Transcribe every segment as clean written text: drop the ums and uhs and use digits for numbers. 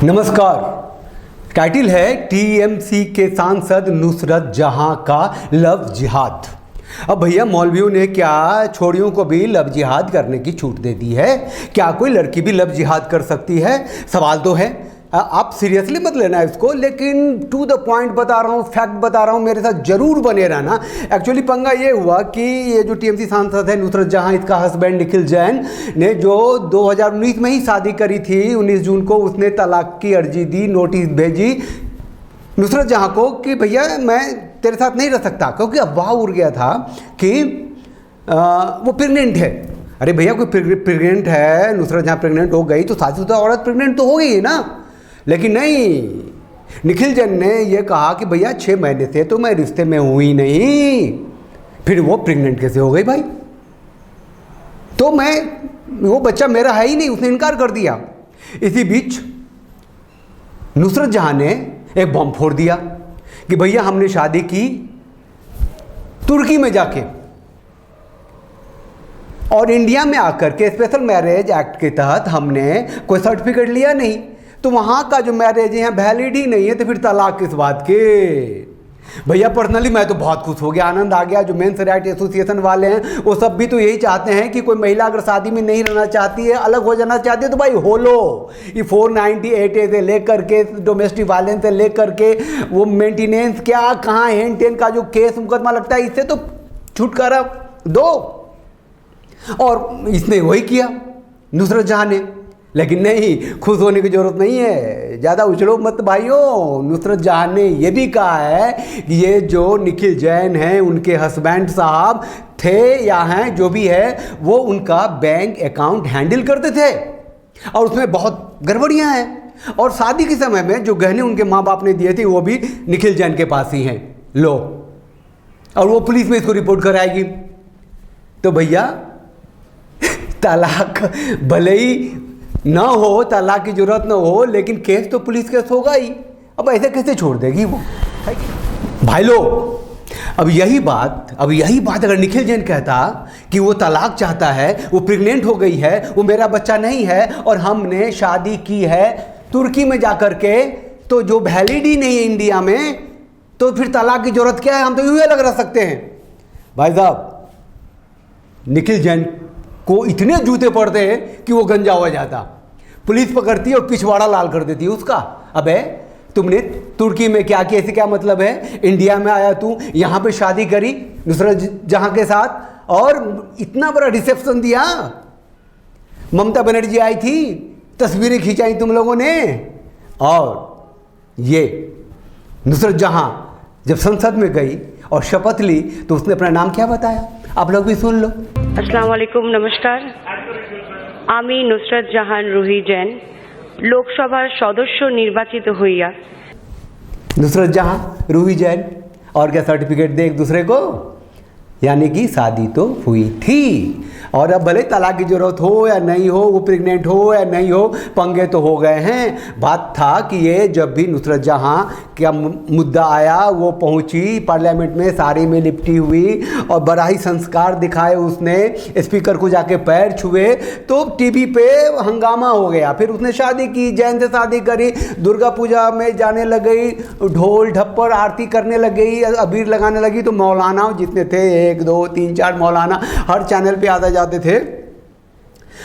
नमस्कार। टाइटल है टीएमसी के सांसद नुसरत जहां का लव जिहाद। अब भैया मौलवियों ने क्या छोरियों को भी लव जिहाद करने की छूट दे दी है? क्या कोई लड़की भी लव जिहाद कर सकती है? सवाल तो है। आप सीरियसली मत लेना इसको, लेकिन टू द पॉइंट बता रहा हूँ, फैक्ट बता रहा हूँ, मेरे साथ जरूर बने रहना। एक्चुअली पंगा ये हुआ कि ये जो टीएमसी सांसद है नुसरत जहां, इसका हस्बैंड निखिल जैन ने जो 2019 में ही शादी करी थी, 19 जून को उसने तलाक की अर्जी दी, नोटिस भेजी नुसरत जहां को कि भैया मैं तेरे साथ नहीं रह सकता, क्योंकि अफवाह उड़ गया था कि वो प्रेग्नेंट है। अरे भैया कोई प्रेग्नेंट है, नुसरत जहां प्रेग्नेंट हो गई तो शादीशुदा औरत प्रेग्नेंट तो हो गई है ना। लेकिन नहीं, निखिल जैन ने यह कहा कि भैया 6 महीने से तो मैं रिश्ते में हुई नहीं, फिर वो प्रेग्नेंट कैसे हो गई भाई? तो वो बच्चा मेरा है ही नहीं, उसने इनकार कर दिया। इसी बीच नुसरत जहां ने एक बम फोड़ दिया कि भैया हमने शादी की तुर्की में जाके, और इंडिया में आकर के स्पेशल मैरिज एक्ट के तहत हमने कोई सर्टिफिकेट लिया नहीं, तो वहाँ का जो मैरिज है वैलिड ही नहीं है, तो फिर तलाक किस बात के? भैया पर्सनली मैं तो बहुत खुश हो गया, आनंद आ गया। जो मेंस राइट एसोसिएशन वाले हैं वो सब भी तो यही चाहते हैं कि कोई महिला अगर शादी में नहीं रहना चाहती है, अलग हो जाना चाहती है, तो भाई हो लो। ये 498 से लेकर के डोमेस्टिक वायलेंस से लेकर के वो मेंटेनेंस क्या कहाँ हेन टेन का जो केस मुकदमा लगता है, इससे तो छुटकारा दो। और इसने वही किया नुसरत जहां ने। लेकिन नहीं, खुश होने की जरूरत नहीं है, ज़्यादा उछलो मत भाइयों। नुसरत जहां ने यह भी कहा है कि ये जो निखिल जैन हैं उनके हस्बैंड साहब थे या हैं जो भी है, वो उनका बैंक अकाउंट हैंडल करते थे और उसमें बहुत गड़बड़ियां हैं। और शादी के समय में जो गहने उनके माँ बाप ने दिए थे वो भी निखिल जैन के पास ही हैं। लो, और वो पुलिस में इसको रिपोर्ट कराएगी। तो भैया तलाक भले ही ना हो, तलाक की जरूरत ना हो, लेकिन केस तो पुलिस केस होगा ही। अब ऐसे कैसे छोड़ देगी वो भाई लोग? अब यही बात अगर निखिल जैन कहता कि वो तलाक चाहता है, वो प्रेग्नेंट हो गई है, वो मेरा बच्चा नहीं है और हमने शादी की है तुर्की में जाकर के, तो जो वैलिड ही नहीं है इंडिया में, तो फिर तलाक की जरूरत क्या है? हम तो यूं अलग रह सकते हैं। भाई साहब, निखिल जैन को इतने जूते पड़ते हैं कि वो गंजा हो जाता, पुलिस पकड़ती है और पिछवाड़ा लाल कर देती है उसका। अबे तुमने तुर्की में क्या किया, ऐसे क्या मतलब है? इंडिया में आया तू, यहाँ पे शादी करी नुसरत जहां के साथ और इतना बड़ा रिसेप्शन दिया। ममता बनर्जी आई थी, तस्वीरें खिंचाई तुम लोगों ने। और ये नुसरत जहां जब संसद में गई और शपथ ली तो उसने अपना नाम क्या बताया? आप लोग भी सुन लो। अस्सलाम वालेकुम, नमस्कार। আমি নুসরত জাহান রুহি জैन লোকসভার সদস্য নির্বাচিত হইয়া। नुसरत जहां रूही जैन, और क्या सर्टिफिकेट दे एक दूसरे को? यानी कि शादी तो हुई थी, और अब भले तलाक की जरूरत हो या नहीं हो, वो प्रेग्नेंट हो या नहीं हो, पंगे तो हो गए हैं। बात था कि ये जब भी नुसरत जहां का मुद्दा आया, वो पहुंची पार्लियामेंट में साड़ी में लिपटी हुई और बड़ा ही संस्कार दिखाए उसने, स्पीकर को जाके पैर छुए, तो टीवी पे हंगामा हो गया। फिर उसने शादी की, जैन से शादी करी, दुर्गा पूजा में जाने लग गई, ढोल ढप्पर आरती करने लग गई, अबीर लगाने लगी। तो मौलाना जितने थे, 1 2 3 4 मौलाना हर चैनल पे आते जाते थे,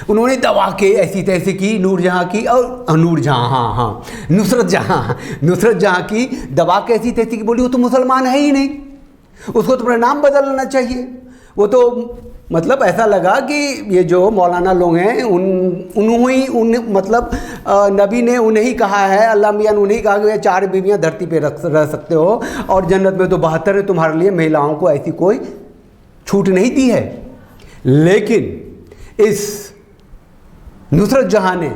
उन्होंने दबा के ऐसी तैसी की नूर जहां की, और नूर जहां, हाँ नुसरत जहां की दबा के ऐसी तैसी की, बोली वो तो मुसलमान है ही नहीं, उसको तो अपना नाम बदलना चाहिए। वो तो मतलब ऐसा लगा कि ये जो मौलाना लोग हैं मतलब नबी ने उन्हें ही कहा है, अल्लाह मियाँ ने उन्हें कहा कि 4 बीवियाँ धरती पे रह सकते हो, और जन्नत में तो 72 है तुम्हारे लिए, महिलाओं को ऐसी कोई छूट नहीं दी है। लेकिन इस नुसरत जहां ने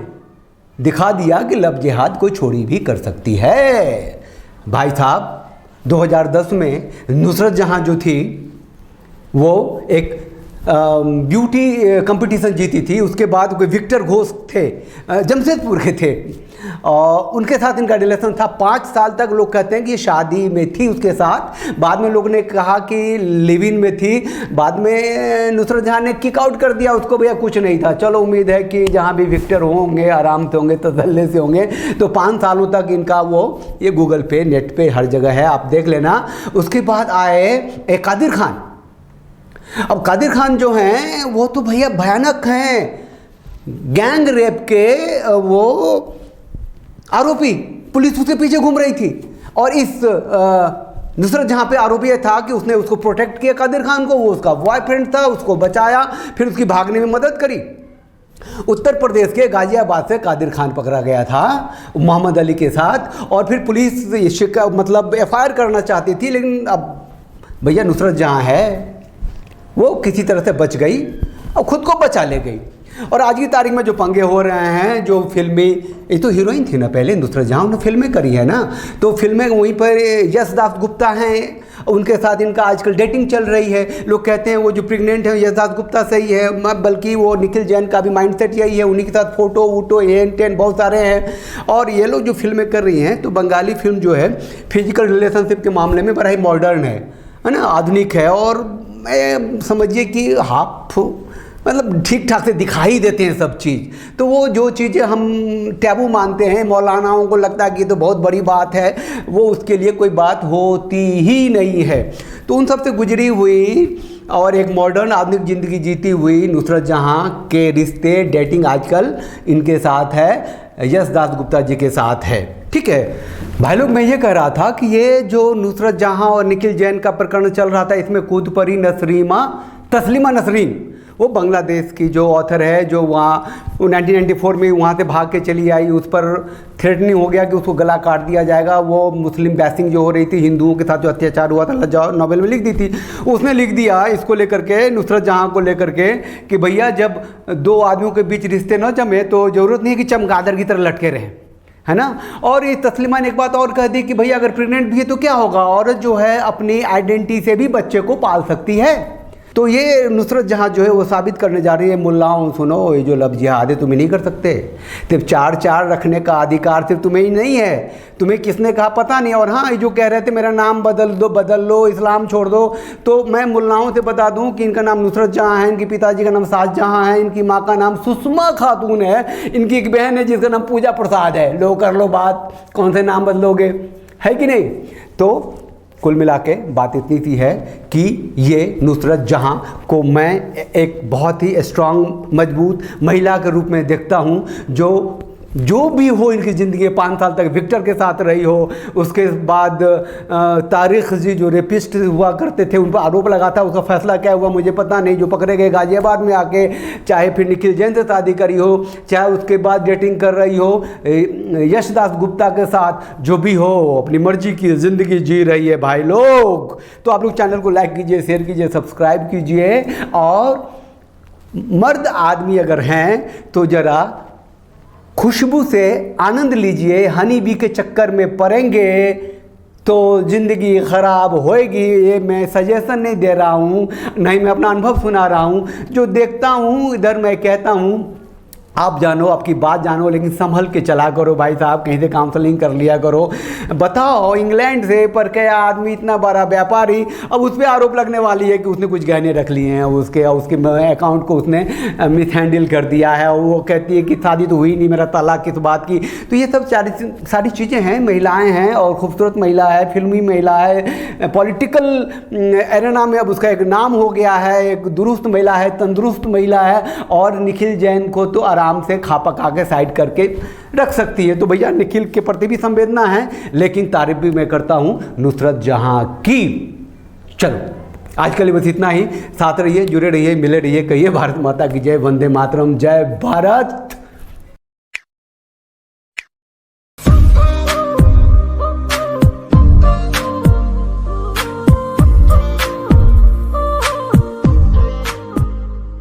दिखा दिया कि लव जिहाद कोई छोड़ी भी कर सकती है। भाई साहब, 2010 में नुसरत जहां जो थी वो एक ब्यूटी कंपटीशन जीती थी। उसके बाद कोई विक्टर घोष थे, जमशेदपुर के थे, और उनके साथ इनका रिलेशन था 5 साल तक। लोग कहते हैं कि ये शादी में थी उसके साथ, बाद में लोग ने कहा कि लिव इन में थी, बाद में नुसरत जहां ने किक आउट कर दिया उसको, भैया कुछ नहीं था। चलो उम्मीद है कि जहां भी विक्टर होंगे आराम से होंगे, तसल्ली से होंगे। तो 5 सालों तक इनका वो ये गूगल पे नेट पे हर जगह है, आप देख लेना। उसके बाद आए एक कादिर खान। अब कादिर खान जो हैं वो तो भैया भयानक हैं, गैंग रेप के वो आरोपी, पुलिस उसके पीछे घूम रही थी। और इस नुसरत जहां पे आरोपी ये था कि उसने उसको प्रोटेक्ट किया कादिर खान को, वो उसका बॉयफ्रेंड था, उसको बचाया, फिर उसकी भागने में मदद करी। उत्तर प्रदेश के गाजियाबाद से कादिर खान पकड़ा गया था मोहम्मद अली के साथ, और फिर पुलिस मतलब FIR करना चाहती थी, लेकिन अब भैया नुसरत जहां है वो किसी तरह से बच गई और खुद को बचा ले गई। और आज की तारीख में जो पंगे हो रहे हैं, जो फिल्मी, ये तो हीरोइन थी ना पहले नुसरत जहां, उन्होंने फिल्में करी है ना, तो फिल्में वहीं पर यश दास गुप्ता हैं, उनके साथ इनका आजकल डेटिंग चल रही है। लोग कहते हैं वो जो प्रेग्नेंट है यश दास गुप्ता सही है, बल्कि वो निखिल जैन का भी माइंडसेट यही है, उन्हीं के साथ फोटो वोटो हेन टेन बहुत सारे हैं। और ये लोग जो फिल्में कर रही हैं, तो बंगाली फिल्म जो है फिजिकल रिलेशनशिप के मामले में बड़ा ही मॉडर्न है ना, आधुनिक है, और समझिए कि हाफ मतलब ठीक ठाक से दिखाई देते हैं सब चीज़। तो वो जो चीज़ें हम टैबू मानते हैं, मौलानाओं को लगता है कि तो बहुत बड़ी बात है, वो उसके लिए कोई बात होती ही नहीं है। तो उन सब से गुजरी हुई और एक मॉडर्न आधुनिक ज़िंदगी जीती हुई नुसरत जहां के रिश्ते, डेटिंग आजकल इनके साथ है, यश दास गुप्ता जी के साथ है। ठीक है भाई लोग, मैं ये कह रहा था कि ये जो नुसरत जहां और निखिल जैन का प्रकरण चल रहा था, इसमें कूद पड़ी तस्लीमा नसरीन, वो बांग्लादेश की जो ऑथर है, जो वहाँ 1994 में वहाँ से भाग के चली आई, उस पर थ्रेटनिंग हो गया कि उसको गला काट दिया जाएगा। वो मुस्लिम बैसिंग जो हो रही थी, हिंदुओं के साथ जो अत्याचार हुआ था, लज्जा नॉवेल में लिख दी थी। उसने लिख दिया इसको लेकर के, नुसरत जहां को लेकर के, कि भैया जब 2 आदमियों के बीच रिश्ते न जमे तो ज़रूरत नहीं है कि चमगादड़ की तरह लटके रहें, है ना। और ये तस्लीमा ने एक बात और कह दी कि भैया अगर प्रेग्नेंट भी है तो क्या होगा, औरत जो है अपनी आइडेंटिटी से भी बच्चे को पाल सकती है। तो ये नुसरत जहां जो है वो साबित करने जा रही है, मुल्लाओं सुनो, ये जो लव जिहाद है तुम्हें नहीं कर सकते, सिर्फ 4 रखने का अधिकार सिर्फ तुम्हें ही नहीं है, तुम्हें किसने कहा पता नहीं। और हाँ, ये जो कह रहे थे मेरा नाम बदल लो, इस्लाम छोड़ दो, तो मैं मुल्लाओं से बता दूं कि इनका नाम नुसरत जहां है, इनके पिताजी का नाम साज जहां है, इनकी माँ का नाम सुषमा खातून है, इनकी एक बहन है जिसका नाम पूजा प्रसाद है। लो कर लो बात, कौन से नाम बदलोगे, है कि नहीं। तो कुल मिला के बात इतनी सी है कि ये नुसरत जहां को मैं एक बहुत ही स्ट्रांग मजबूत महिला के रूप में देखता हूं, जो भी हो इनकी ज़िंदगी 5 साल तक विक्टर के साथ रही हो, उसके बाद तारिक जी जो रेपिस्ट हुआ करते थे उन पर आरोप लगा था, उसका फैसला क्या हुआ मुझे पता नहीं, जो पकड़े गए गाजियाबाद में आके, चाहे फिर निखिल जैन से शादी करी हो, चाहे उसके बाद डेटिंग कर रही हो यश दास गुप्ता के साथ, जो भी हो अपनी मर्जी की ज़िंदगी जी रही है भाई लोग। तो आप लोग चैनल को लाइक कीजिए, शेयर कीजिए, सब्सक्राइब कीजिए, और मर्द आदमी अगर हैं तो ज़रा खुशबू से आनंद लीजिए, हनी बी के चक्कर में पड़ेंगे तो ज़िंदगी ख़राब होएगी। ये मैं सजेशन नहीं दे रहा हूँ, नहीं मैं अपना अनुभव सुना रहा हूँ, जो देखता हूँ इधर मैं कहता हूँ। आप जानो, आपकी बात जानो, लेकिन संभल के चला करो भाई साहब, कहीं से काउंसलिंग कर लिया करो। बताओ इंग्लैंड से पर क्या आदमी इतना बड़ा व्यापारी, अब उस पर आरोप लगने वाली है कि उसने कुछ गहने रख लिए हैं, उसके अकाउंट को उसने मिस हैंडल कर दिया है, और वो कहती है कि शादी तो हुई नहीं, मेरा तलाक किस बात की। तो ये सब सारी चीज़ें हैं, महिलाएँ हैं, और खूबसूरत महिला है, फिल्मी महिला है, पॉलिटिकल एरेना में अब उसका एक नाम हो गया है, एक दुरुस्त महिला है, तंदुरुस्त महिला है। और निखिल जैन को तो आराम से खा पका के साइड करके रख सकती है। तो भैया निखिल के प्रति भी संवेदना है, लेकिन तारीफ भी मैं करता हूं नुसरत जहां की। चलो आज के लिए बस इतना ही, साथ रहिए, जुड़े रहिए, मिले रहिए, कहिए भारत माता की जय, वंदे मातरम, जय भारत।